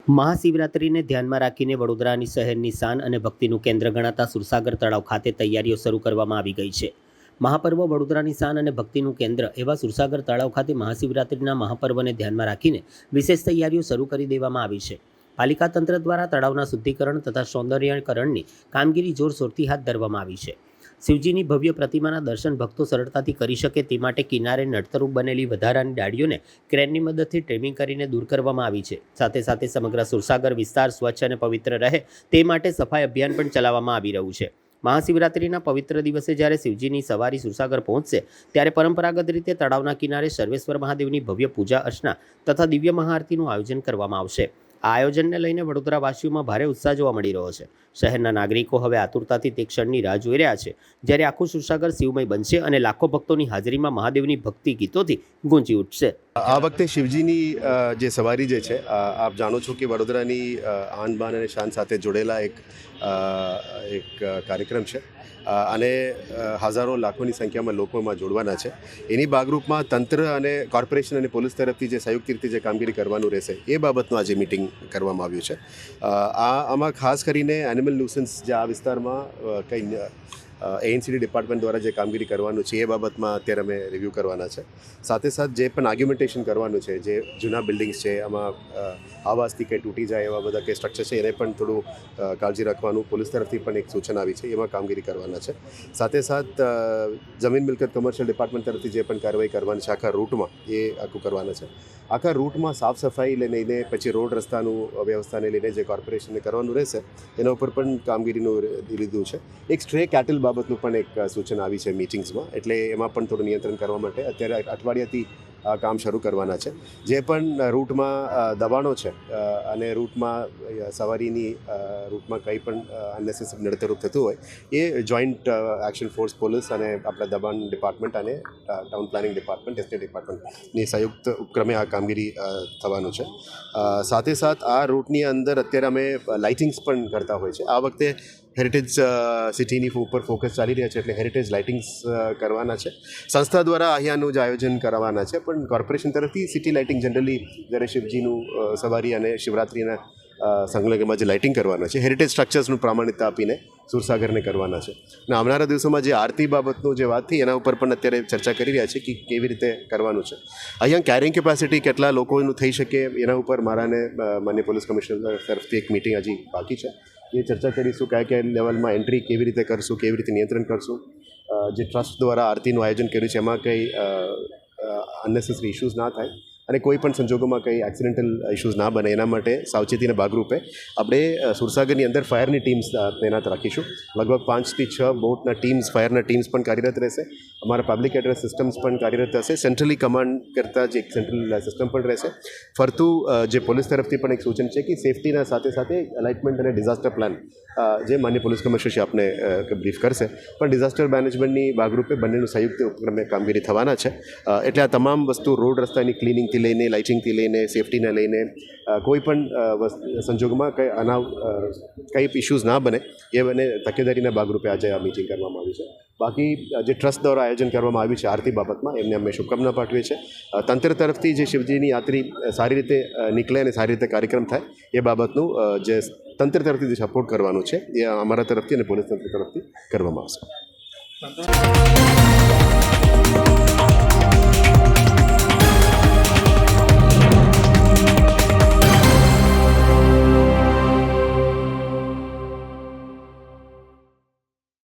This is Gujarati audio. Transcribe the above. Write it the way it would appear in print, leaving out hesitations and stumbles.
મહાશિવરાત્રિને ધ્યાનમાં રાખીને વડોદરાની શહેરની શાન અને ભક્તિનું કેન્દ્ર ગણાતા સુરસાગર તળાવ ખાતે તૈયારીઓ શરૂ કરવામાં આવી ગઈ છે. મહાપર્વ વડોદરાની શાન અને ભક્તિનું કેન્દ્ર એવા સુરસાગર તળાવ ખાતે મહાશિવરાત્રિના મહાપર્વને ધ્યાનમાં રાખીને વિશેષ તૈયારીઓ શરૂ કરી દેવામાં આવી છે. પાલિકા તંત્ર દ્વારા તળાવના શુદ્ધિકરણ તથા સૌંદર્યીકરણની કામગીરી જોરશોરથી હાથ ધરવામાં આવી છે. શિવજીની ભવ્ય પ્રતિમાના દર્શન ભક્તો સરળતાથી કરી શકે તે માટે કિનારે નડતરૂપ બનેલી વધારાની ડાળીઓને ક્રેનની મદદથી ટ્રીમિંગ કરીને દૂર કરવામાં આવી છે. સાથે સાથે સમગ્ર સુરસાગર વિસ્તાર સ્વચ્છ અને પવિત્ર રહે તે માટે સફાઈ અભિયાન પણ ચલાવવામાં આવી રહ્યું છે. મહાશિવરાત્રિના પવિત્ર દિવસે જ્યારે શિવજીની સવારી સુરસાગર પહોંચશે ત્યારે પરંપરાગત રીતે તળાવના કિનારે સર્વેશ્વર મહાદેવની ભવ્ય પૂજા અર્ચના તથા દિવ્ય મહાઆરતીનું આયોજન કરવામાં આવશે. આ આયોજનને લઈને વડોદરાવાસીઓમાં ભારે ઉત્સાહ જોવા મળી રહ્યો છે. શહેરના નાગરિકો હવે આતુરતાથી તે ક્ષણની રાહ જોઈ રહ્યા છે જ્યારે આખું સુરસાગર શિવમય બનશે અને લાખો ભક્તોની હાજરીમાં મહાદેવની ભક્તિ ગીતોથી ગુંજી ઉઠશે. આ વખતે શિવજીની જે સવારી જે છે, આપ જાણો છો કે વડોદરાની આન બાન અને શાન સાથે જોડેલા એક કાર્યક્રમ છે અને હજારો લાખોની સંખ્યામાં લોકોમાં જોડવાના છે. એની ભાગરૂપમાં તંત્ર અને કોર્પોરેશન અને પોલીસ તરફથી જે સંયુક્ત રીતે જે કામગીરી કરવાનું રહેશે એ બાબતનું આજે મિટિંગ કરવામાં આવ્યું છે. આમાં ખાસ કરીને એનિમલ ન્યુસન્સ જે આ વિસ્તારમાં કંઈ એએનસીડી ડિપાર્ટમેન્ટ દ્વારા જે કામગીરી કરવાનું છે એ બાબતમાં અત્યારે અમે રિવ્યૂ કરવાના છે. સાથે સાથે જે પણ આર્ગ્યુમેન્ટેશન કરવાનું છે, જે જૂના બિલ્ડિંગ્સ છે આમાં આવાસથી કંઈ તૂટી જાય એવા બધા કંઈ સ્ટ્રક્ચર છે એને પણ થોડું કાળજી રાખવાનું પોલીસ તરફથી પણ એક સૂચના આવી છે, એમાં કામગીરી કરવાના છે. સાથે સાથ જમીન મિલકત કમર્શિયલ ડિપાર્ટમેન્ટ તરફથી જે પણ કાર્યવાહી કરવાની છે આખા રૂટમાં એ આખું કરવાના છે. આખા રૂટમાં સાફ સફાઈ લઈને પછી રોડ રસ્તાનું વ્યવસ્થાને લઈને જે કોર્પોરેશનને કરવાનું રહેશે એના ઉપર પણ કામગીરીનું લીધું છે. એક સ્ટ્રે કેટલ બાબતનું પણ એક સૂચના આવી છે મીટિંગ્સમાં, એટલે એમાં પણ થોડું નિયંત્રણ કરવા માટે અત્યારે અઠવાડિયાથી કામ શરૂ કરવાના છે. જે પણ રૂટમાં દબાણો છે અને રૂટમાં સવારીની રૂટમાં કંઈ પણ અનનેસેસરી નડતરૂપ થતું હોય એ જોઈન્ટ એક્શન ફોર્સ પોલીસ અને આપણા દબાણ ડિપાર્ટમેન્ટ અને ટાઉન પ્લાનિંગ ડિપાર્ટમેન્ટ એસ્ટેટ ડિપાર્ટમેન્ટની સંયુક્ત ઉપક્રમે આ કામગીરી થવાનું છે. સાથે સાથ આ રૂટની અંદર અત્યારે અમે લાઇટિંગ્સ પણ કરતા હોય છે. આ વખતે હેરિટેજ સિટીની ઉપર ફોકસ ચાલી રહ્યા છે એટલે હેરિટેજ લાઇટિંગ્સ કરવાના છે. સંસ્થા દ્વારા અહીંયાનું જ આયોજન કરવાના છે, પણ કોર્પોરેશન તરફથી સિટી લાઇટિંગ જનરલી જ્યારે શિવજીનું સવારી અને શિવરાત્રિના સંલગ્નમાં જે લાઇટિંગ કરવાના છે હેરિટેજ સ્ટ્રક્ચર્સનું પ્રામાણિકતા આપીને સુરસાગરને કરવાના છે. અને આવનારા દિવસોમાં જે આરતી બાબતનું જે વાત થઈ એના ઉપર પણ અત્યારે ચર્ચા કરી રહ્યા છે કે કેવી રીતે કરવાનું છે. અહીંયા કેરિંગ કેપેસિટી કેટલા લોકોનું થઈ શકે એના ઉપર મારાને માન્ય પોલીસ કમિશનર તરફથી એક મિટિંગ હજી બાકી છે. એ ચર્ચા કરીશું કયા લેવલમાં એન્ટ્રી કેવી રીતે કરશું, કેવી રીતે નિયંત્રણ કરશું. જે ટ્રસ્ટ દ્વારા આરતીનું આયોજન કર્યું છે એમાં કંઈ અનનેસેસરી ઇશ્યુઝ ના થાય અને કોઈ પણ સંજોગોમાં કંઈ એક્સિડેન્ટલ ઇશ્યુઝ ના બને એના માટે સાવચેતીના ભાગરૂપે આપણે સુરસાગરની અંદર ફાયરની ટીમ્સ તૈનાત રાખીશું. લગભગ 5 થી 6 બોટના ટીમ્સ, ફાયરના ટીમ્સ પણ કાર્યરત રહેશે. અમારા પબ્લિક એડ્રેસ સિસ્ટમ્સ પણ કાર્યરત હશે. સેન્ટ્રલી કમાન્ડ કરતાં જે એક સેન્ટ્રલ સિસ્ટમ પણ રહેશે. ફરતું જે પોલીસ તરફથી પણ એક સૂચન છે કે સેફટીના સાથે સાથે અલાઇટમેન્ટ અને ડિઝાસ્ટર પ્લાન જે માન્ય પોલીસ કમિશનરશ્રી આપને બ્રીફ કરશે, પણ ડિઝાસ્ટર મેનેજમેન્ટની ભાગરૂપે બંનેનું સંયુક્ત ઉપક્રમે કામગીરી થવાના છે. એટલે આ તમામ વસ્તુ રોડ રસ્તાની ક્લિનિંગથી લઈને, લાઇટિંગથી લઈને, સેફટીને લઈને કોઈ પણ સંજોગમાં કંઈ ઇશ્યુઝ ના બને એ બને તકેદારીના ભાગરૂપે આજે આ મિટિંગ કરવામાં આવી છે. બાકી જે ટ્રસ્ટ દ્વારા આયોજન કરવામાં આવ્યું છે આરતી બાબતમાં એમને અમે શુભકામના પાઠવીએ છીએ. તંત્ર તરફથી જે શિવજીની યાત્રી સારી રીતે નીકળે અને સારી રીતે કાર્યક્રમ થાય એ બાબતનું જે તંત્ર તરફથી જે સપોર્ટ કરવાનું છે એ અમારા તરફથી અને પોલીસ તંત્ર તરફથી કરવામાં આવશે.